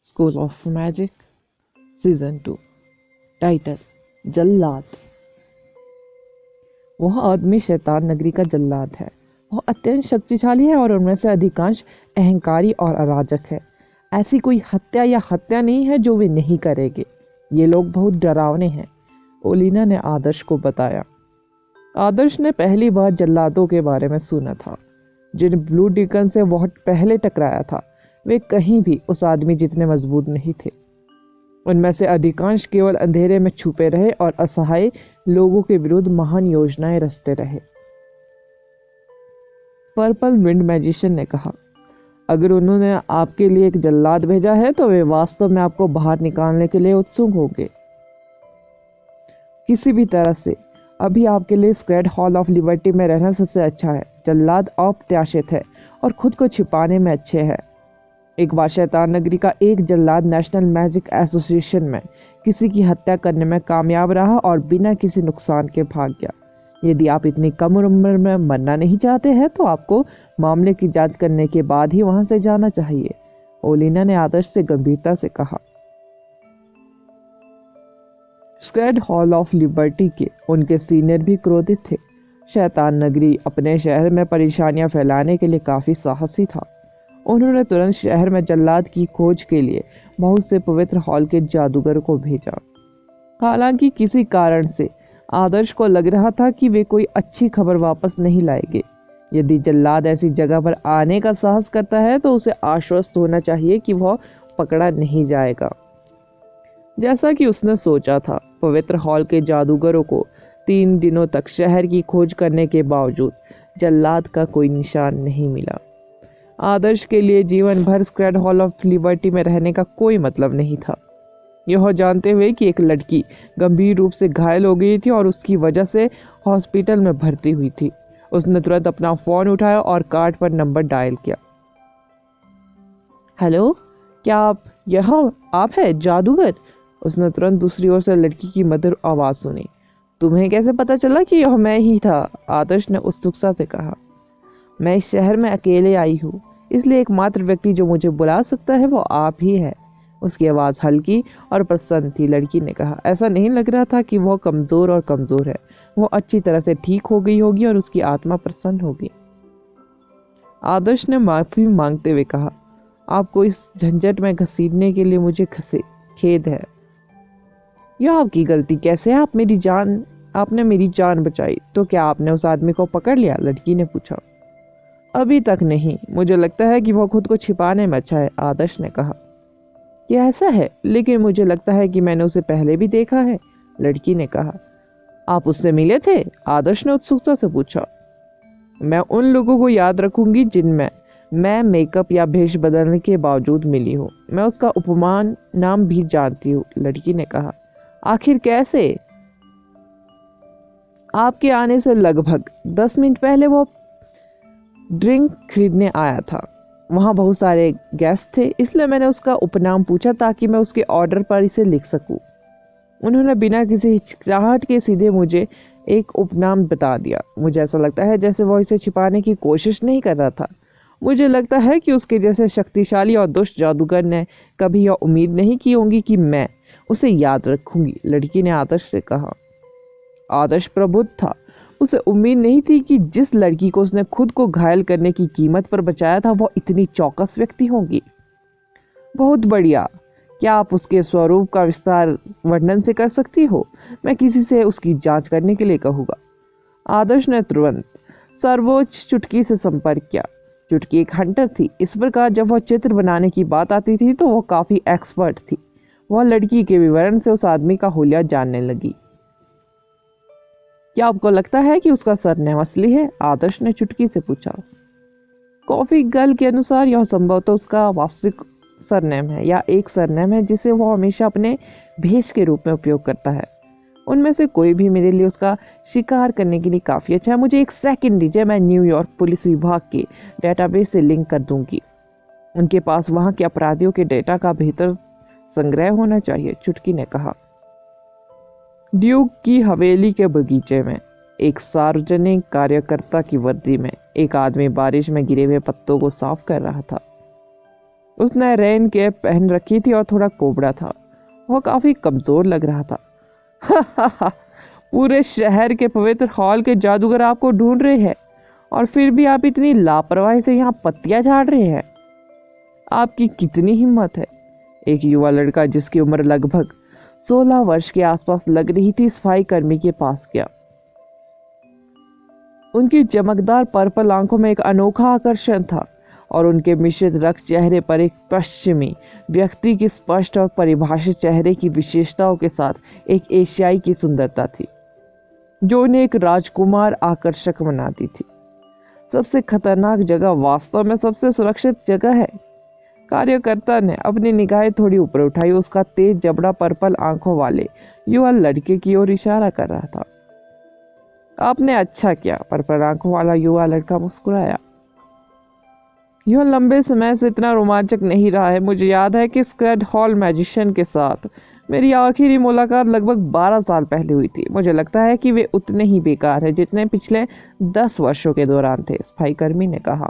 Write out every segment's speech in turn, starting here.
School of magic season 2। Title जल्लाद। वह आदमी शैतान नगरी का जल्लाद है। वह अत्यंत शक्तिशाली है और उनमें से अधिकांश अहंकारी और अराजक है। ऐसी कोई हत्या या हत्या नहीं है जो वे नहीं करेंगे। ये लोग बहुत डरावने हैं, ओलिना ने आदर्श को बताया। आदर्श ने पहली बार जल्लादों के बारे में सुना था जिन ब्लू डिकन से बहुत पहले टकराया था। वे कहीं भी उस आदमी जितने मजबूत नहीं थे। उनमें से अधिकांश केवल अंधेरे में छुपे रहे और असहाय लोगों के विरुद्ध महान योजनाएं रचते रहे। पर्पल विंड मैजिशियन ने कहा, अगर उन्होंने आपके लिए एक जल्लाद भेजा है तो वे वास्तव में आपको बाहर निकालने के लिए उत्सुक होंगे। किसी भी तरह से अभी आपके लिए स्क्रेड हॉल ऑफ लिबर्टी में रहना सबसे अच्छा है। जल्लाद अप्रत्याशित है और खुद को छिपाने में अच्छे हैं। एक बार शैतान नगरी का एक जल्लाद नेशनल मैजिक एसोसिएशन में किसी की हत्या करने में कामयाब रहा और बिना किसी नुकसान के भाग गया। यदि आप इतनी कम उम्र में मरना नहीं चाहते हैं तो आपको मामले की जांच करने के बाद ही वहां से जाना चाहिए, ओलिना ने आदर्श से गंभीरता से कहा। स्क्रेड हॉल ऑफ लिबर्टी के उनके सीनियर भी क्रोधित थे। शैतान नगरी अपने शहर में परेशानियां फैलाने के लिए काफी साहसी था। उन्होंने तुरंत शहर में जल्लाद की खोज के लिए बहुत से पवित्र हॉल के जादूगर को भेजा। हालांकि किसी कारण से आदर्श को लग रहा था कि वे कोई अच्छी खबर वापस नहीं लाएंगे। यदि जल्लाद ऐसी जगह पर आने का साहस करता है तो उसे आश्वस्त होना चाहिए कि वह पकड़ा नहीं जाएगा। जैसा कि उसने सोचा था, पवित्र हॉल के जादूगरों को 3 दिनों तक शहर की खोज करने के बावजूद जल्लाद का कोई निशान नहीं मिला। आदर्श के लिए जीवन भर स्क्रेड हॉल ऑफ लिबर्टी में रहने का कोई मतलब नहीं था। यह जानते हुए कि एक लड़की गंभीर रूप से घायल हो गई थी और उसकी वजह से हॉस्पिटल में भर्ती हुई थी, उसने तुरंत अपना फोन उठाया और कार्ड पर नंबर डायल किया। हेलो, क्या आप है जादूगर? उसने तुरंत दूसरी ओर से लड़की की मधुर आवाज सुनी। तुम्हें कैसे पता चला कि यह मैं ही था? आदर्श ने उत्सुकता से कहा। मैं इस शहर में अकेले आई हूँ, इसलिए एकमात्र व्यक्ति जो मुझे बुला सकता है वो आप ही है। उसकी आवाज़ हल्की और प्रसन्न थी। लड़की ने कहा, ऐसा नहीं लग रहा था कि वह कमज़ोर और कमज़ोर है। वो अच्छी तरह से ठीक हो गई होगी और उसकी आत्मा प्रसन्न होगी। आदर्श ने माफ़ी मांगते हुए कहा, आपको इस झंझट में घसीटने के लिए मुझे खेद है। यह आपकी गलती कैसे है? आपने मेरी जान बचाई। तो क्या आपने उस आदमी को पकड़ लिया? लड़की ने पूछा। अभी तक नहीं, मुझे लगता है कि वह खुद को छिपाने में अच्छा है, आदर्श ने कहा। यह ऐसा है, लेकिन मुझे लगता है कि मैंने उसे पहले भी देखा है, लड़की ने कहा। आप उससे मिले थे? आदर्श ने उत्सुकता से पूछा। मैं उन लोगों को याद रखूंगी जिनमें मैं मेकअप या भेष बदलने के बावजूद मिली हूँ। मैं उसका उपमान नाम भी जानती हूँ, लड़की ने कहा। आखिर कैसे? आपके आने से लगभग 10 मिनट पहले वो ड्रिंक खरीदने आया था। वहाँ बहुत सारे गेस्ट थे, इसलिए मैंने उसका उपनाम पूछा ताकि मैं उसके ऑर्डर पर इसे लिख सकूं। उन्होंने बिना किसी हिचकिचाहट के सीधे मुझे एक उपनाम बता दिया। मुझे ऐसा लगता है जैसे वो इसे छिपाने की कोशिश नहीं कर रहा था। मुझे लगता है कि उसके जैसे शक्तिशाली और दुष्ट जादूगर ने कभी यह उम्मीद नहीं की होगी कि मैं उसे याद रखूंगी, लड़की ने आदर्श से कहा। आदर्श प्रबुद्ध था। उसे उम्मीद नहीं थी कि जिस लड़की को उसने खुद को घायल करने की कीमत पर बचाया था वो इतनी चौकस व्यक्ति होगी। बहुत बढ़िया। क्या आप उसके स्वरूप का विस्तार वर्णन से कर सकती हो? मैं किसी से उसकी जांच करने के लिए कहूँगा। आदर्श ने तुरंत सर्वोच्च चुटकी से संपर्क किया। चुटकी एक हंटर थी। इस प्रकार जब वह चित्र बनाने की बात आती थी तो वह काफी एक्सपर्ट थी। वह लड़की के विवरण से उस आदमी का हुलिया जानने लगी। क्या आपको लगता है कि उसका सरनेम असली है? आदर्श ने चुटकी से पूछा। कॉफी गर्ल के अनुसार यह संभवतः उसका वास्तविक सरनेम है या एक सरनेम है जिसे वो हमेशा अपने भेष के रूप में उपयोग करता है। उनमें से कोई भी मेरे लिए उसका शिकार करने के लिए काफ़ी अच्छा है। मुझे एक सेकंड दीजिए, मैं न्यूयॉर्क पुलिस विभाग के डेटाबेस से लिंक कर दूंगी। उनके पास वहाँ के अपराधियों के डेटा का बेहतर संग्रह होना चाहिए, चुटकी ने कहा। ड्यूक की हवेली के बगीचे में एक सार्वजनिक कार्यकर्ता की वर्दी में एक आदमी बारिश में गिरे हुए पत्तों को साफ कर रहा था। उसने रेन कैप पहन रखी थी और थोड़ा कोबड़ा था। वह काफी कमजोर लग रहा था। पूरे शहर के पवित्र हॉल के जादूगर आपको ढूंढ रहे हैं और फिर भी आप इतनी लापरवाही से यहाँ पत्तियां झाड़ रहे हैं। आपकी कितनी हिम्मत है। एक युवा लड़का जिसकी उम्र लगभग 16 वर्ष के आसपास लग रही थी सफाई कर्मी के पास गया। उनकी चमकदार पर्पल आंखों में एक अनोखा आकर्षण था और उनके मिश्रित रक्त चेहरे पर एक पश्चिमी व्यक्ति की स्पष्ट और परिभाषित चेहरे की विशेषताओं के साथ एक एशियाई की सुंदरता थी जो उन्हें एक राजकुमार आकर्षक बनाती थी। सबसे खतरनाक जगह वास्तव में सबसे सुरक्षित जगह है। कार्यकर्ता ने अपनी निगाहें थोड़ी ऊपर उठाई। उसका तेज जबड़ा पर्पल आंखों वाले युवा लड़के की ओर इशारा कर रहा था। आपने अच्छा किया। पर्पल आंखों वाला युवा लड़का मुस्कुराया। यह लंबे समय से इतना रोमांचक नहीं रहा है। मुझे याद है कि स्क्रेड हॉल मैजिशियन के साथ मेरी आखिरी मुलाकात लगभग 12 साल पहले हुई थी। मुझे लगता है कि वे उतने ही बेकार हैं जितने पिछले 10 वर्षों के दौरान थे, सफाई कर्मी ने कहा।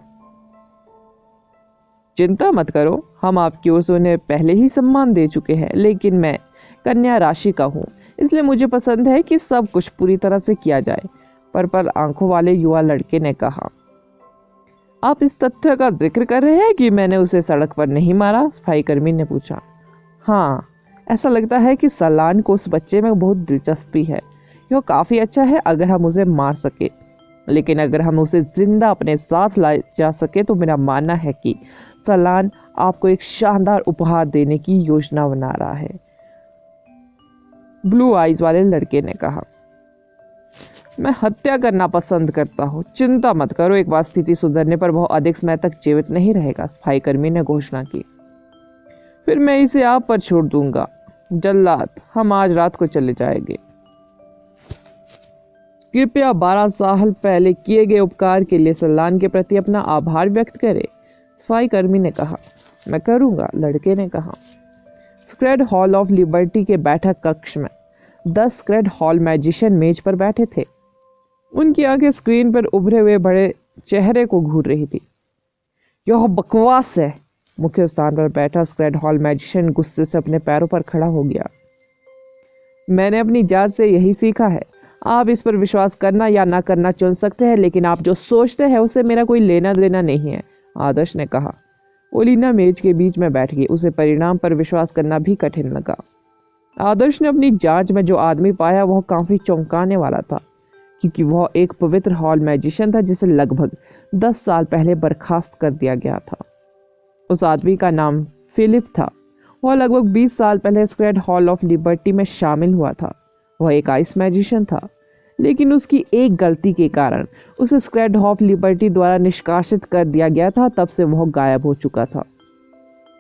चिंता मत करो, हम आपकी ओर से उन्हें पहले ही सम्मान दे चुके हैं, लेकिन मैं कन्या राशि का हूँ, इसलिए मुझे पसंद है कि सब कुछ पूरी तरह से किया जाए, पर्पल आंखों वाले युवा लड़के ने कहा। आप इस तथ्य का जिक्र कर रहे हैं कि मैंने उसे सड़क पर नहीं मारा? सफाई कर्मी ने पूछा। हाँ, ऐसा लगता है कि सलान को उस बच्चे में बहुत दिलचस्पी है। यह काफ़ी अच्छा है अगर हम उसे मार सके, लेकिन अगर हम उसे जिंदा अपने साथ ला जा सके तो मेरा मानना है कि सलान आपको एक शानदार उपहार देने की योजना बना रहा है, ब्लू आइज वाले लड़के ने कहा। मैं हत्या करना पसंद करता हूँ। चिंता मत करो, एक बार स्थिति सुधरने पर बहुत अधिक समय तक जीवित नहीं रहेगा, सफाई कर्मी ने घोषणा की। फिर मैं इसे आप पर छोड़ दूंगा। जल्लाद, हम आज रात को चले जाएंगे। कृपया 12 साल पहले किए गए उपकार के लिए सलान के प्रति अपना आभार व्यक्त करें, सफाई कर्मी ने कहा। मैं करूंगा, लड़के ने कहा। स्क्रेड हॉल ऑफ लिबर्टी के बैठक कक्ष में 10 स्क्रेड हॉल मैजिशियन मेज पर बैठे थे। उनकी आंखें स्क्रीन पर उभरे हुए बड़े चेहरे को घूर रही थी। यह बकवास है। मुख्य स्थान पर बैठा स्क्रेड हॉल मैजिशियन गुस्से से अपने पैरों पर खड़ा हो गया। मैंने अपनी जांच से यही सीखा है। आप इस पर विश्वास करना या ना करना चुन सकते हैं, लेकिन आप जो सोचते हैं उससे मेरा कोई लेना देना नहीं है, आदर्श ने कहा। ओलिना मेज के बीच में बैठ गई। उसे परिणाम पर विश्वास करना भी कठिन लगा। आदर्श ने अपनी जांच में जो आदमी पाया वह काफी चौंकाने वाला था, क्योंकि वह एक पवित्र हॉल मैजिशियन था जिसे लगभग 10 साल पहले बर्खास्त कर दिया गया था। उस आदमी का नाम फिलिप था। वह लगभग 20 साल पहले स्क्रेड हॉल ऑफ लिबर्टी में शामिल हुआ था। वह एक आइस मैजिशियन था, लेकिन उसकी एक गलती के कारण उसे स्क्रेड ऑफ लिबर्टी द्वारा निष्कासित कर दिया गया था। तब से वह गायब हो चुका था।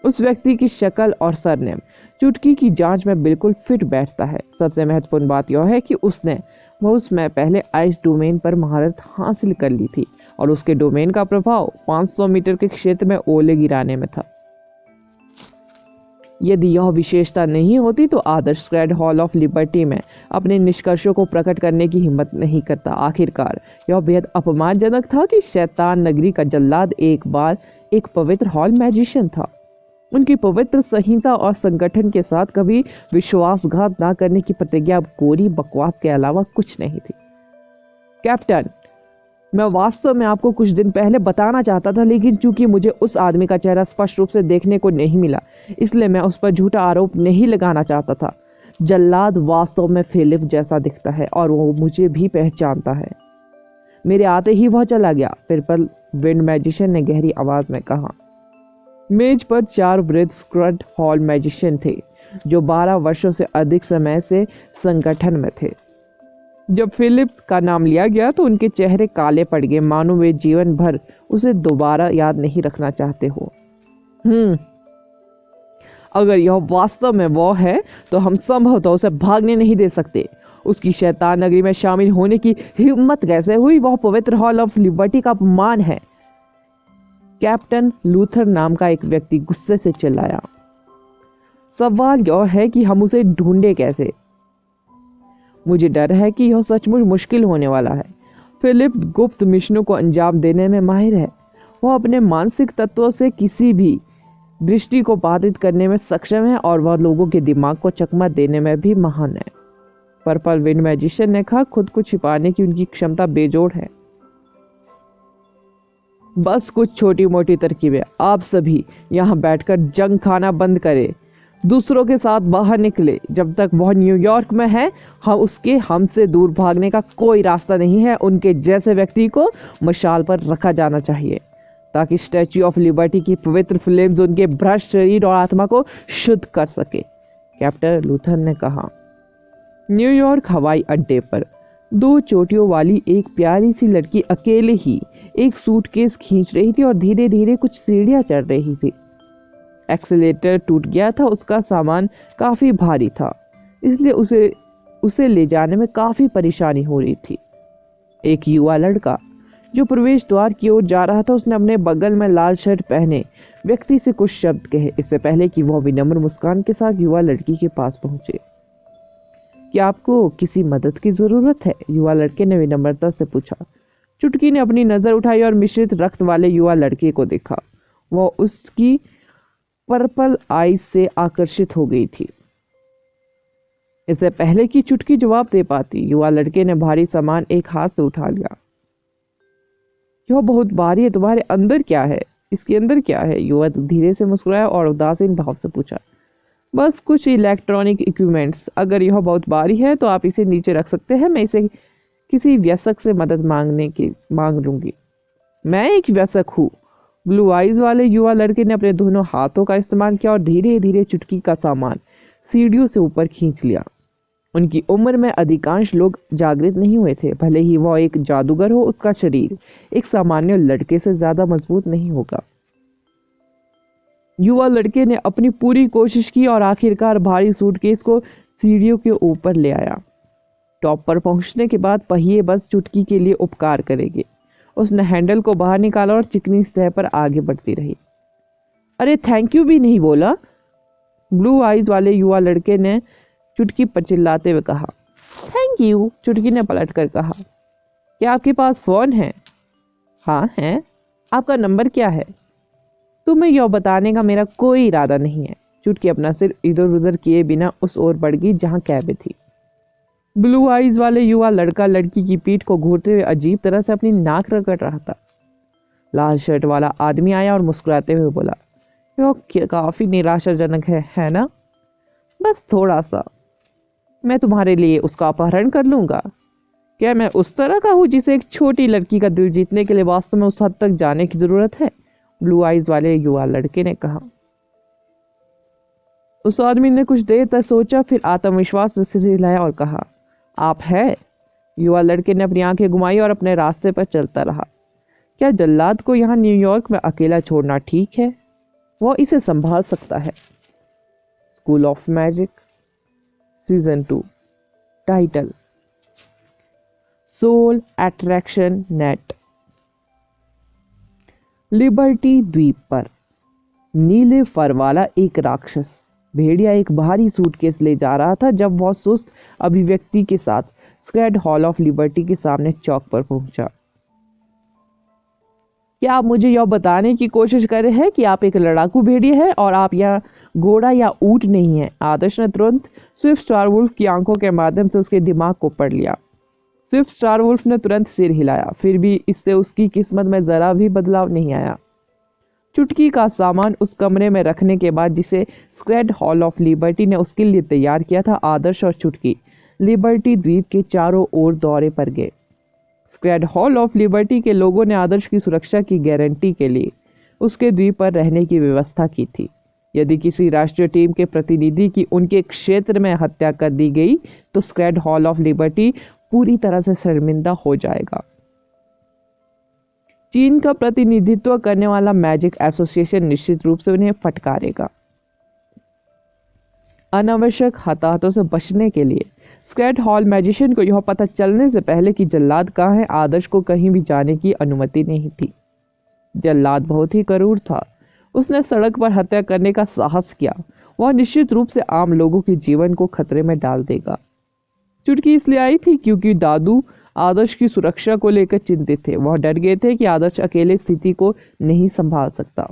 उस व्यक्ति की शक्ल और सरनेम चुटकी की जांच में बिल्कुल फिट बैठता है। सबसे महत्वपूर्ण बात यह है कि उसने बहुत समय पहले आइस डोमेन पर महारत हासिल कर ली थी और उसके डोमेन का प्रभाव 500 मीटर के क्षेत्र में ओले गिराने में था। यदि यह विशेषता नहीं होती तो आदर्श स्क्रेड हॉल ऑफ लिबर्टी में अपने निष्कर्षों को प्रकट करने की हिम्मत नहीं करता। आखिरकार यह बेहद अपमानजनक था कि शैतान नगरी का जल्लाद एक बार एक पवित्र हॉल मैजिशियन था। उनकी पवित्र संहिता और संगठन के साथ कभी विश्वासघात न करने की प्रतिज्ञा कोरी बकवास के अलावा कुछ नहीं थी। कैप्टन, मैं वास्तव में आपको कुछ दिन पहले बताना चाहता था, लेकिन चूंकि मुझे उस आदमी का चेहरा स्पष्ट रूप से देखने को नहीं मिला, इसलिए मैं उस पर झूठा आरोप नहीं लगाना चाहता था। जल्लाद वास्तव में फिलिप जैसा दिखता है और वो मुझे भी पहचानता है। मेरे आते ही वह चला गया, पर्पल विंड मैजिशियन ने गहरी आवाज में कहा। मेज पर 4 वृद्ध स्क्रेड हॉल मैजिशियन थे जो 12 वर्षों से अधिक समय से संगठन में थे। जब फिलिप का नाम लिया गया तो उनके चेहरे काले पड़ गए, मानो वे जीवन भर उसे दोबारा याद नहीं रखना चाहते हो। अगर यह वास्तव में वो है तो हम संभवतः उसे भागने नहीं दे सकते। उसकी शैतान नगरी में शामिल होने की हिम्मत कैसे हुई? वह पवित्र हॉल ऑफ लिबर्टी का अपमान है, कैप्टन लूथर नाम का एक व्यक्ति गुस्से से चिल्लाया। सवाल यह है कि हम उसे ढूंढे कैसे? मुझे डर है कि यह सचमुच मुश्किल होने वाला है। फिलिप गुप्त मिशनों को अंजाम देने में माहिर है। वह अपने मानसिक तत्वों से किसी भी दृष्टि को बाधित करने में सक्षम है और वह लोगों के दिमाग को चकमा देने में भी महान है। पर्पल विंड मैजिशियन ने कहा, खुद को छिपाने की उनकी क्षमता बेजोड़ है। बस कुछ छोटी मोटी तरकीबें। आप सभी यहाँ बैठकर जंग खाना बंद करें, दूसरों के साथ बाहर निकले। जब तक वह न्यूयॉर्क में है, हमसे दूर भागने का कोई रास्ता नहीं है। उनके जैसे व्यक्ति को मशाल पर रखा जाना चाहिए ताकि स्टैच्यू ऑफ लिबर्टी की पवित्र फ्लेम्स उनके भ्रष्ट शरीर और आत्मा को शुद्ध कर सके, कैप्टन लूथर ने कहा। न्यूयॉर्क हवाई अड्डे पर 2 चोटियों वाली एक प्यारी सी लड़की अकेले ही एक सूटकेस खींच रही थी और धीरे धीरे कुछ सीढ़ियां चढ़ रही थी। एक्सीलेटर टूट गया था, उसका सामान काफी भारी था, इसलिए उसे ले जाने में काफी परेशानी हो रही थी। एक युवा लड़का जो प्रवेश द्वार की ओर जा रहा था, उसने अपने बगल में लाल शर्ट पहने व्यक्ति से कुछ शब्द कहे इससे पहले कि वह विनम्र मुस्कान के साथ युवा लड़की के पास पहुंचे। क्या आपको किसी मदद की जरूरत है? युवा लड़के ने विनम्रता से पूछा। चुटकी ने अपनी नजर उठाई और मिश्रित रक्त वाले युवा लड़के को देखा। वह उसकी पर्पल आईज से आकर्षित हो गई थी। इससे पहले कि चुटकी जवाब दे पाती, युवा लड़के ने भारी सामान एक हाथ से उठा लिया। यह बहुत भारी है, तुम्हारे अंदर क्या है? इसके अंदर क्या है? युवा धीरे से मुस्कुराया और उदासीन भाव से पूछा। बस कुछ इलेक्ट्रॉनिक इक्विपमेंट्स। अगर यह बहुत भारी है तो आप इसे नीचे रख सकते हैं, मैं इसे किसी व्यसक से मदद मांग लूंगी। मैं एक व्यसक हूँ? ब्लू आइज वाले युवा लड़के ने अपने दोनों हाथों का इस्तेमाल किया और धीरे धीरे चुटकी का सामान सीढ़ियों से ऊपर खींच लिया। उनकी उम्र में अधिकांश लोग जागृत नहीं हुए थे। भले ही वह एक जादूगर हो, उसका शरीर एक सामान्य लड़के से ज्यादा मजबूत नहीं होगा। युवा लड़के ने अपनी पूरी कोशिश की और आखिरकार भारी सूटकेस को सीढ़ियों के ऊपर ले आया। टॉप पर पहुंचने के बाद पहिए बस चुटकी के लिए उपकार करेंगे। उसने हैंडल को बाहर निकाला और चिकनी सतह पर आगे बढ़ती रही। अरे थैंक यू भी नहीं बोला, ब्लू आइज वाले युवा लड़के ने चुटकी पर चिल्लाते हुए कहा। थैंक यू, चुटकी ने पलट कर कहा। क्या आपके पास फोन है? हाँ है। आपका नंबर क्या है? तुम्हें यह बताने का मेरा कोई इरादा नहीं है। चुटकी अपना सिर इधर उधर किए बिना उस ओर बढ़ गई जहां कैब थी। ब्लू आइज वाले युवा लड़का लड़की की पीठ को घूरते हुए अजीब तरह से अपनी नाक रगड़ रहा था। लाल शर्ट वाला आदमी आया और मुस्कुराते हुए बोला, यह काफी निराशाजनक है ना? बस थोड़ा सा। मैं तुम्हारे लिए उसका अपहरण कर लूंगा। क्या मैं उस तरह का हूँ जिसे एक छोटी लड़की का दिल जीतने के लिए वास्तव में उस हद तक जाने की जरूरत है? ब्लू आइज वाले युवा लड़के ने कहा। उस आदमी ने कुछ देर तक सोचा, फिर आत्मविश्वास से सिर हिलाया और कहा, आप है? युवा लड़के ने अपनी आंखें घुमाई और अपने रास्ते पर चलता रहा। क्या जल्लाद को यहाँ न्यूयॉर्क में अकेला छोड़ना ठीक है? वह इसे संभाल सकता है। School of magic season 2। Title soul attraction net. Liberty द्वीप पर नीले फर वाला एक राक्षस भेड़िया एक भारी सूटकेस ले जा रहा था जब वह सुस्त अभिव्यक्ति के साथ स्क्रेड हॉल ऑफ लिबर्टी के सामने चौक पर पहुंचा। क्या आप मुझे यह बताने की कोशिश कर रहे हैं कि आप एक लड़ाकू भेड़िया है और आप यह घोड़ा या ऊंट नहीं है? आदर्श ने तुरंत स्विफ्ट स्टार वुल्फ की आंखों के माध्यम से उसके दिमाग को पढ़ लिया। स्विफ्ट स्टार वुल्फ ने तुरंत सिर हिलाया, फिर भी इससे उसकी किस्मत में जरा भी बदलाव नहीं आया। चुटकी का सामान उस कमरे में रखने के बाद जिसे स्क्रेड हॉल ऑफ लिबर्टी ने उसके लिए तैयार किया था, आदर्श और चुटकी लिबर्टी द्वीप के चारों ओर दौरे पर गए। स्क्रेड हॉल ऑफ लिबर्टी के लोगों ने आदर्श की सुरक्षा की गारंटी के लिए उसके द्वीप पर रहने की व्यवस्था की थी। यदि किसी राष्ट्रीय टीम के प्रतिनिधि की उनके क्षेत्र में हत्या कर दी गई तो स्क्रेड हॉल ऑफ लिबर्टी पूरी तरह से शर्मिंदा हो जाएगा। चीन का प्रतिनिधित्व करने वाला मैजिक एसोसिएशन निश्चित रूप से उन्हें फटकारेगा। अनावश्यक हताहतों से बचने के लिए स्क्रेड हॉल मैजिशियन को यह पता चलने से पहले कि जल्लाद कहाँ है, आदर्श को कहीं भी जाने की अनुमति नहीं थी। जल्लाद बहुत ही क्रूर था। उसने सड़क पर हत्या करने का साहस किया। वह निश्चित रूप से आम लोगों के जीवन को खतरे में डाल देगा। चुटकी इसलिए आई थी क्योंकि दादू आदर्श की सुरक्षा को लेकर चिंतित थे। वह डर गए थे कि आदर्श अकेले स्थिति को नहीं संभाल सकता।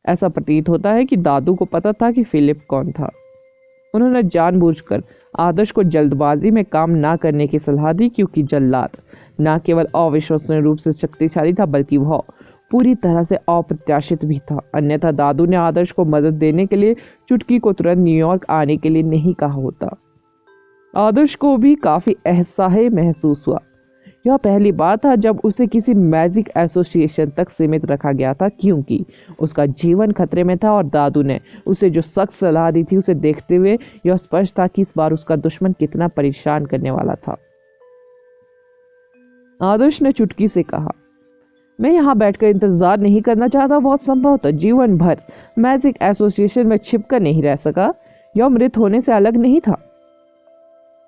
ऐसा प्रतीत होता है कि दादू को पता था कि फिलिप कौन था। उन्होंने जानबूझकर आदर्श को जल्दबाजी में काम ना करने की सलाह दी, क्योंकि जल्लाद न केवल अविश्वसनीय रूप से शक्तिशाली था बल्कि वह पूरी तरह से अप्रत्याशित भी था। अन्यथा दादू ने आदर्श को मदद देने के लिए चुटकी को तुरंत न्यूयॉर्क आने के लिए नहीं कहा होता। आदर्श को भी काफी असहाय महसूस हुआ। यह पहली बार था जब उसे किसी मैजिक एसोसिएशन तक सीमित रखा गया था, क्योंकि उसका जीवन खतरे में था और दादू ने उसे जो सख्त सलाह दी थी उसे देखते हुए यह स्पष्ट था कि इस बार उसका दुश्मन कितना परेशान करने वाला था। आदर्श ने चुटकी से कहा, मैं यहाँ बैठकर इंतजार नहीं करना चाहता। बहुत संभवतः जीवन भर मैजिक एसोसिएशन में छिपकर नहीं रह सका। यह मृत होने से अलग नहीं था।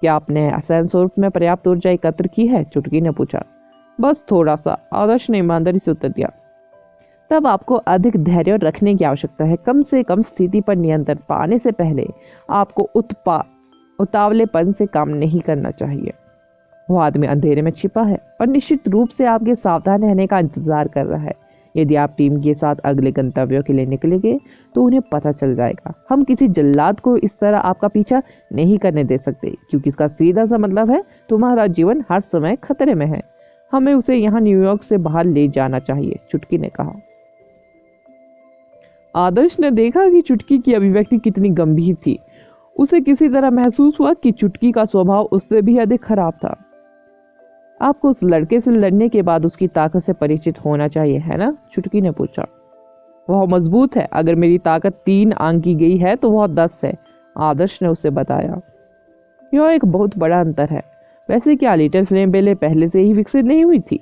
क्या आपने असन स्वरूप में पर्याप्त ऊर्जा एकत्र की है? चुटकी ने पूछा। बस थोड़ा सा, आदर्श ने ईमानदारी से उत्तर दिया। तब आपको अधिक धैर्य रखने की आवश्यकता है। कम से कम स्थिति पर नियंत्रण पाने से पहले आपको उतावलेपन से काम नहीं करना चाहिए। वो आदमी अंधेरे में छिपा है और निश्चित रूप से आपके सावधान रहने का इंतजार कर रहा है। यदि आप टीम के साथ अगले गंतव्यों के लिए निकलेंगे तो उन्हें पता चल जाएगा। हम किसी जल्लाद को इस तरह आपका पीछा नहीं करने दे सकते, क्योंकि इसका सीधा सा मतलब है तुम्हारा जीवन हर समय खतरे में है। हमें उसे यहाँ न्यूयॉर्क से बाहर ले जाना चाहिए, चुटकी ने कहा। आदर्श ने देखा कि चुटकी की अभिव्यक्ति कितनी गंभीर थी। उसे किसी तरह महसूस हुआ कि चुटकी का स्वभाव उससे भी अधिक खराब था। आपको उस लड़के से लड़ने के बाद उसकी ताकत से परिचित होना चाहिए, है ना? चुटकी ने पूछा। वह मजबूत है। अगर मेरी ताकत 3 आंक की गई है तो वह 10 है, आदर्श ने उसे बताया। यह एक बहुत बड़ा अंतर है। वैसे क्या लिटिल फ्लेम बेले पहले से ही विकसित नहीं हुई थी?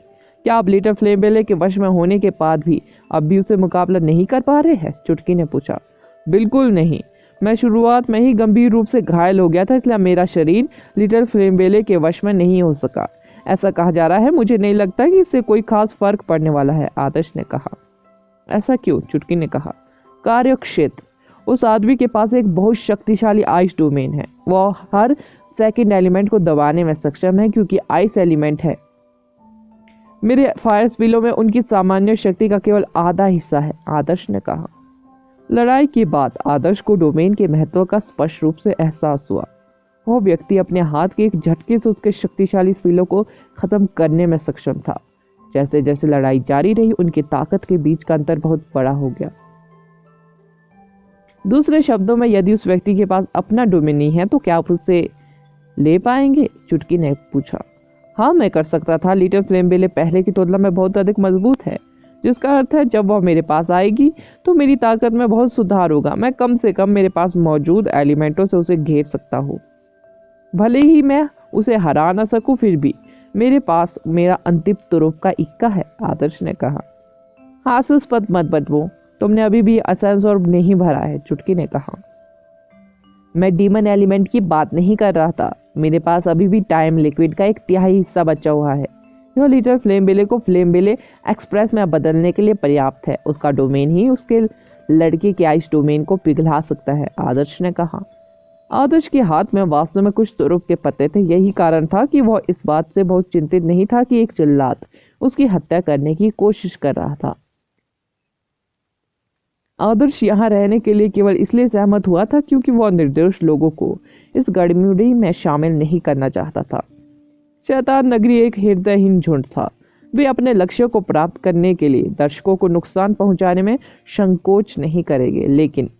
क्या आप लिटिल फ्लेम बेले के वश में होने के बाद भी अब भी उसे मुकाबला नहीं कर पा रहे हैं? चुटकी ने पूछा। बिल्कुल नहीं। मैं शुरुआत में ही गंभीर रूप से घायल हो गया था, इसलिए मेरा शरीर लिटिल फ्लेम बेले के वश में नहीं हो सका। ऐसा कहा जा रहा है। मुझे नहीं लगता कि इससे कोई खास फर्क पड़ने वाला है, आदर्श ने कहा। ऐसा क्यों? चुटकी ने कहा। कार्यक्षेत्र। उस आदमी के पास एक बहुत शक्तिशाली आइस डोमेन है। वह हर सेकंड एलिमेंट को दबाने में सक्षम है, क्योंकि आइस एलिमेंट है। मेरे फायर स्पिलो में उनकी सामान्य शक्ति का केवल आधा हिस्सा है, आदर्श ने कहा। लड़ाई के बाद आदर्श को डोमेन के महत्व का स्पष्ट रूप से एहसास हुआ। वह व्यक्ति अपने हाथ के एक झटके से उसके शक्तिशाली स्पिलो को खत्म करने में सक्षम था। जैसे जैसे लड़ाई जारी रही, उनकी ताकत के बीच का अंतर बहुत बड़ा हो गया। दूसरे शब्दों में, यदि उस व्यक्ति के पास अपना डोमेन नहीं है तो क्या आप उसे ले पाएंगे? चुटकी ने पूछा। हाँ, मैं कर सकता था। लिटिल फ्लेम बेले पहले की तुलना में बहुत अधिक मजबूत है, जिसका अर्थ है जब वह मेरे पास आएगी तो मेरी ताकत में बहुत सुधार होगा। मैं कम से कम मेरे पास मौजूद एलिमेंटों से उसे घेर सकता हूँ। भले ही मैं उसे हरा ना सकूं, फिर भी मेरे पास मेरा अंतिम तुरुप का इक्का है, आदर्श ने कहा। हास्यास्पद मत बदबो, तुमने अभी भी असंसर्ब नहीं भरा है, चुटकी ने कहा। मैं डीमन एलिमेंट की बात नहीं कर रहा था। मेरे पास अभी भी टाइम लिक्विड का 1/3 हिस्सा बचा हुआ है। यह लिटिल फ्लेम बेले को फ्लेम बेले एक्सप्रेस में बदलने के लिए पर्याप्त है। उसका डोमेन ही उसके लड़के के आइस डोमेन को पिघला सकता है, आदर्श ने कहा। आदर्श के हाथ में वास्तव में कुछ तुरुप के पत्ते थे। यही कारण था कि वह इस बात से बहुत चिंतित नहीं था कि एक जल्लाद उसकी हत्या करने की कोशिश कर रहा था। आदर्श यहाँ रहने के लिए केवल इसलिए सहमत हुआ था क्योंकि वह निर्दोष लोगों को इस गड़बड़ी में शामिल नहीं करना चाहता था। शैतान नगरी एक हृदयहीन झुंड था। वे अपने लक्ष्य को प्राप्त करने के लिए दर्शकों को नुकसान पहुंचाने में संकोच नहीं करेंगे, लेकिन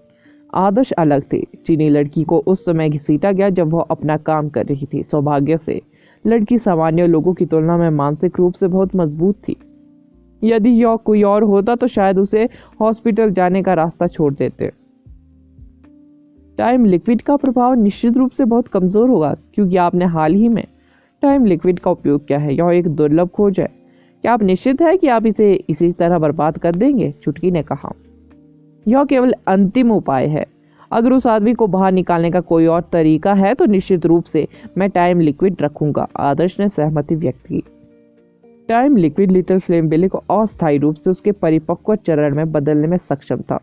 आदर्श अलग थे। चीनी लड़की को उस समय घसीटा गया जब वह अपना काम कर रही थी। सौभाग्य से लड़की सामान्य लोगों की तुलना में मानसिक रूप से बहुत मजबूत थी। यदि यह कोई और होता तो शायद उसे हॉस्पिटल जाने का रास्ता छोड़ देते। टाइम लिक्विड का प्रभाव निश्चित रूप से बहुत कमजोर होगा, क्योंकि आपने हाल ही में टाइम लिक्विड का उपयोग किया है। यह एक दुर्लभ खोज है। क्या आप निश्चित है कि आप इसे इसी तरह बर्बाद कर देंगे? चुटकी ने कहा। यह केवल अंतिम उपाय है। अगर उस आदमी को बाहर निकालने का कोई और तरीका है तो निश्चित रूप से मैं टाइम लिक्विड रखूंगा, आदर्श ने सहमति व्यक्त की। टाइम लिक्विड लिटिल फ्लेम बेले को अस्थायी रूप से उसके परिपक्व चरण में बदलने में सक्षम था।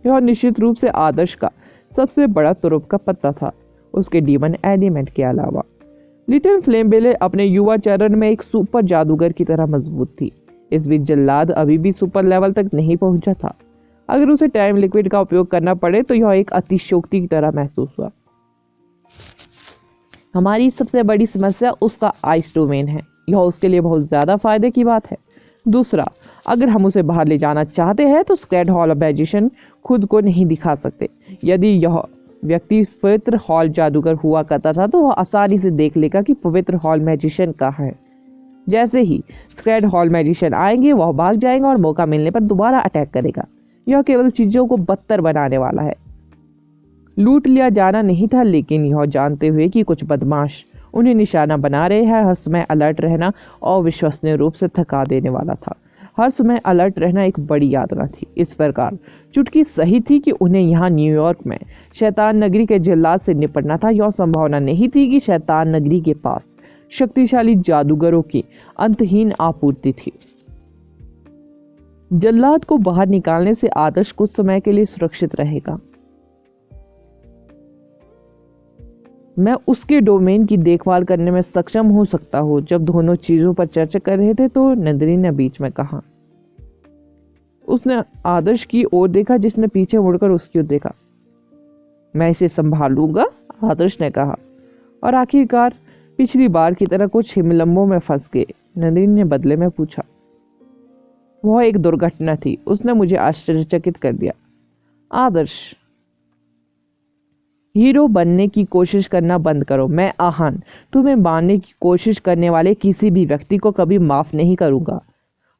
यह निश्चित रूप से आदर्श का सबसे बड़ा तुरुप का पत्ता था, उसके डीमन एलिमेंट के अलावा। लिटिल फ्लेम बेले अपने युवा चरण में एक सुपर जादूगर की तरह मजबूत थी। इस बीच जल्लाद अभी भी सुपर लेवल तक नहीं पहुंचा था। अगर उसे टाइम लिक्विड का उपयोग करना पड़े तो यह एक अतिशयोक्ति की तरह महसूस हुआ। हमारी सबसे बड़ी समस्या उसका आइस डोमेन है। यह उसके लिए बहुत ज़्यादा फायदे की बात है। दूसरा, अगर हम उसे बाहर ले जाना चाहते हैं तो स्क्रेड हॉल मैजिशियन खुद को नहीं दिखा सकते। यदि यह व्यक्ति पवित्र हॉल जादूगर हुआ करता था तो वह आसानी से देख लेगा कि पवित्र हॉल मैजिशियन कहाँ है। जैसे ही स्क्रेड हॉल मैजिशियन आएंगे वह भाग जाएगा और मौका मिलने पर दोबारा अटैक करेगा। यह केवल चीज़ों को बदतर बनाने वाला है। लूट लिया जाना नहीं था, लेकिन यह जानते हुए कि कुछ बदमाश उन्हें निशाना बना रहे हैं, हर समय अलर्ट रहना अविश्वसनीय रूप से थका देने वाला था। हर समय अलर्ट रहना एक बड़ी यातना थी। इस प्रकार चुटकी सही थी कि उन्हें यहाँ न्यूयॉर्क में शैतान नगरी के जल्लाद से निपटना था। यह संभावना नहीं थी कि शैतान नगरी के पास शक्तिशाली जादूगरों की अंतहीन आपूर्ति थी। जल्लाद को बाहर निकालने से आदर्श कुछ समय के लिए सुरक्षित रहेगा। मैं उसके डोमेन की देखभाल करने में सक्षम हो सकता हूँ। जब दोनों चीजों पर चर्चा कर रहे थे तो नंदिनी ने बीच में कहा। उसने आदर्श की ओर देखा, जिसने पीछे मुड़कर उसकी ओर देखा। मैं इसे संभालूंगा, आदर्श ने कहा, और आखिरकार पिछली बार की तरह कुछ हिमलंबों में फंस गए। नंदिनी ने बदले में पूछा। वह एक दुर्घटना थी, उसने मुझे आश्चर्यचकित कर दिया। आदर्श, हीरो बनने की कोशिश करना बंद करो। मैं आहान, तुम्हें मारने की कोशिश करने वाले किसी भी व्यक्ति को कभी माफ नहीं करूंगा।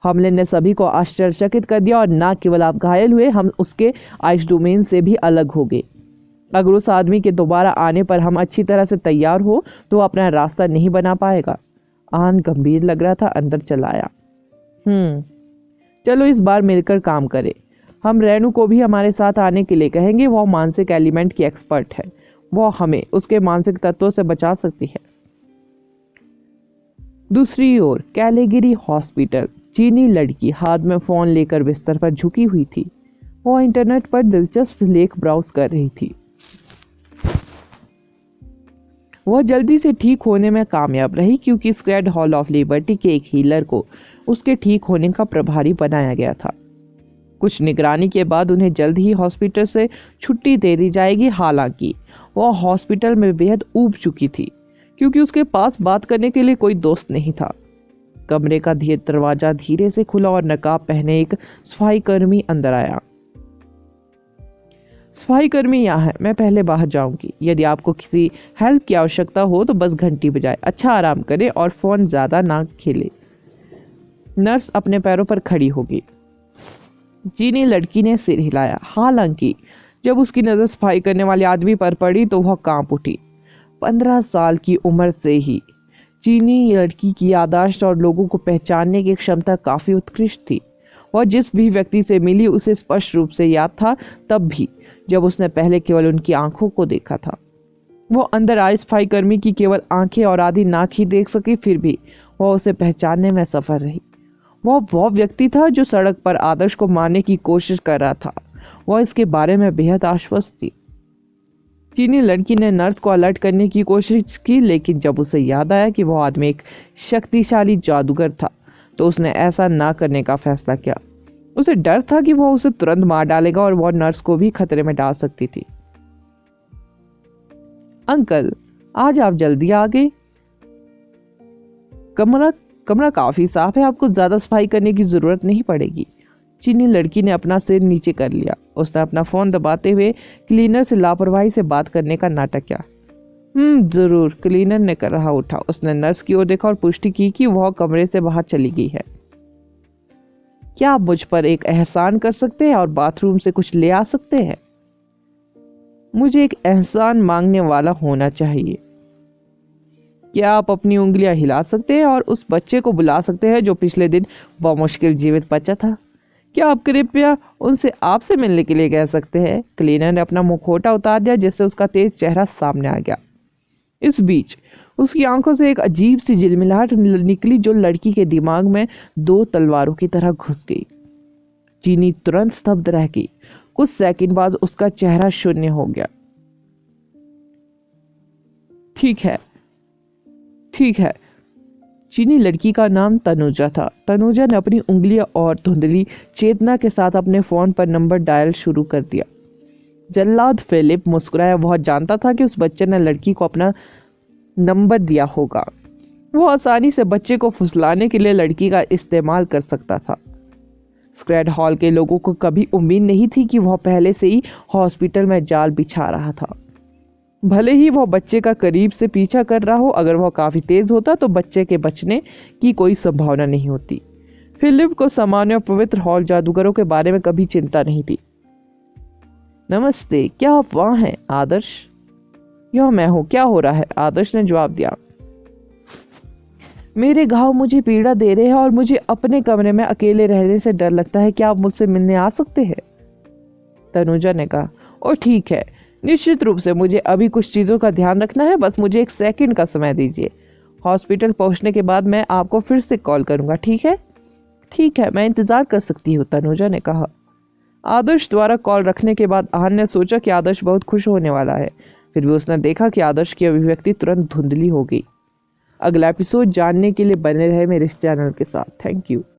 हमले ने सभी को आश्चर्यचकित कर दिया, और न केवल आप घायल हुए, हम उसके आइस डोमेन से भी अलग हो गए। अगर उस आदमी के दोबारा आने पर हम अच्छी तरह से तैयार हो तो वो अपना रास्ता नहीं बना पाएगा। आहान गंभीर लग रहा था, अंदर चला आया। चलो इस बार मिलकर काम करें। हम रेनू को भी हमारे साथ आने के लिए कहेंगे। वह मानसिक एलिमेंट की एक्सपर्ट है। वह हमें उसके मानसिक तत्वों से बचा सकती है। दूसरी ओर कैलेगिरी हॉस्पिटल। चीनी लड़की हाथ में फोन लेकर बिस्तर पर झुकी हुई थी। वह इंटरनेट पर दिलचस्प लेख ब्राउज कर रही थी। वह जल्दी से ठीक होने में कामयाब रही, क्योंकि स्क्रेड हॉल ऑफ लिबर्टी के एक हीलर को उसके ठीक होने का प्रभारी बनाया गया था। कुछ निगरानी के बाद उन्हें जल्द ही हॉस्पिटल से छुट्टी दे दी जाएगी। हालांकि वह हॉस्पिटल में बेहद ऊब चुकी थी, क्योंकि उसके पास बात करने के लिए कोई दोस्त नहीं था। कमरे का दरवाजा धीरे से खुला और नकाब पहने एक सफाई कर्मी अंदर आया। सफाई कर्मी यहाँ है, मैं पहले बाहर जाऊंगी। यदि आपको किसी हेल्प की आवश्यकता हो तो बस घंटी बजाए। अच्छा आराम करें और फोन ज्यादा ना खेले। नर्स अपने पैरों पर खड़ी होगी। चीनी लड़की ने सिर हिलाया। हालांकि जब उसकी नजर सफाई करने वाले आदमी पर पड़ी तो वह कांप उठी। 15 साल की उम्र से ही चीनी लड़की की याददाश्त और लोगों को पहचानने की क्षमता काफी उत्कृष्ट थी। वह जिस भी व्यक्ति से मिली उसे स्पष्ट रूप से याद था, तब भी जब उसने पहले केवल उनकी आंखों को देखा था। वो अंदर आए सफाई कर्मी की केवल आंखें और आधी नाक ही देख सकी, फिर भी वह उसे पहचानने में सफल रही। वह व्यक्ति था जो सड़क पर आदर्श को मारने की कोशिश कर रहा था। वह इसके बारे में बेहद आश्वस्त थी। चीनी लड़की ने नर्स को अलर्ट करने की कोशिश की, लेकिन जब उसे याद आया कि वह आदमी एक शक्तिशाली जादूगर था तो उसने ऐसा ना करने का फैसला किया। उसे डर था कि वह उसे तुरंत मार डालेगा और वह नर्स को भी खतरे में डाल सकती थी। अंकल, आज आप जल्दी आ गए। कमरा काफी साफ है, आपको ज्यादा सफाई करने की जरूरत नहीं पड़ेगी। चीनी लड़की ने अपना सिर नीचे कर लिया। उसने अपना फोन दबाते हुए क्लीनर से लापरवाही से बात करने का नाटक किया। जरूर, क्लीनर ने कर रहा उठा। उसने नर्स की ओर देखा और पुष्टि की कि वह कमरे से बाहर चली गई है। क्या आप मुझ पर एक एहसान कर सकते हैं और बाथरूम से कुछ ले आ सकते हैं? मुझे एक एहसान मांगने वाला होना चाहिए। क्या आप अपनी उंगलियां हिला सकते हैं और उस बच्चे को बुला सकते हैं जो पिछले दिन बमुश्किल जीवित बचा था? क्या आप कृपया उनसे आपसे मिलने के लिए कह सकते हैं? क्लीनर ने अपना मुखौटा उतार दिया, जिससे उसका तेज चेहरा सामने आ गया। इस बीच उसकी आंखों से एक अजीब सी झिलमिलाहट निकली जो लड़की के दिमाग में 2 तलवारों की तरह घुस गई। चीनी तुरंत स्तब्ध रह गई। कुछ सेकंड बाद उसका चेहरा शून्य हो गया। ठीक है, चीनी लड़की का नाम तनुजा था। तनुजा ने अपनी उंगलियां और धुंधली चेतना के साथ अपने फोन पर नंबर डायल शुरू कर दिया। जल्लाद फिलिप मुस्कुराया। वह जानता था कि उस बच्चे ने लड़की को अपना नंबर दिया होगा। वो आसानी से बच्चे को फुसलाने के लिए लड़की का इस्तेमाल कर सकता था। स्क्रेड हॉल के लोगों को कभी उम्मीद नहीं थी कि वह पहले से ही हॉस्पिटल में जाल बिछा रहा था। भले ही वह बच्चे का करीब से पीछा कर रहा हो, अगर वह काफी तेज होता तो बच्चे के बचने की कोई संभावना नहीं होती। फिलिप को सामान्य और पवित्र हॉल जादूगरों के बारे में कभी चिंता नहीं थी। नमस्ते, क्या आप वहाँ हैं आदर्श? यह मैं हूँ, क्या हो रहा है? आदर्श ने जवाब दिया। मेरे घाव मुझे पीड़ा दे रहे हैं और मुझे अपने कमरे में अकेले रहने से डर लगता है। क्या आप मुझसे मिलने आ सकते हैं? तनुजा ने कहा। ओ ठीक है, निश्चित रूप से। मुझे अभी कुछ चीज़ों का ध्यान रखना है, बस मुझे 1 सेकंड का समय दीजिए। हॉस्पिटल पहुंचने के बाद मैं आपको फिर से कॉल करूंगा, ठीक है? ठीक है, मैं इंतज़ार कर सकती हूँ, तनुजा ने कहा। आदर्श द्वारा कॉल रखने के बाद आहन ने सोचा कि आदर्श बहुत खुश होने वाला है। फिर भी उसने देखा कि आदर्श की अभिव्यक्ति तुरंत धुंधली हो गई। अगला एपिसोड जानने के लिए बने रहे मेरे इस चैनल के साथ। Thank you.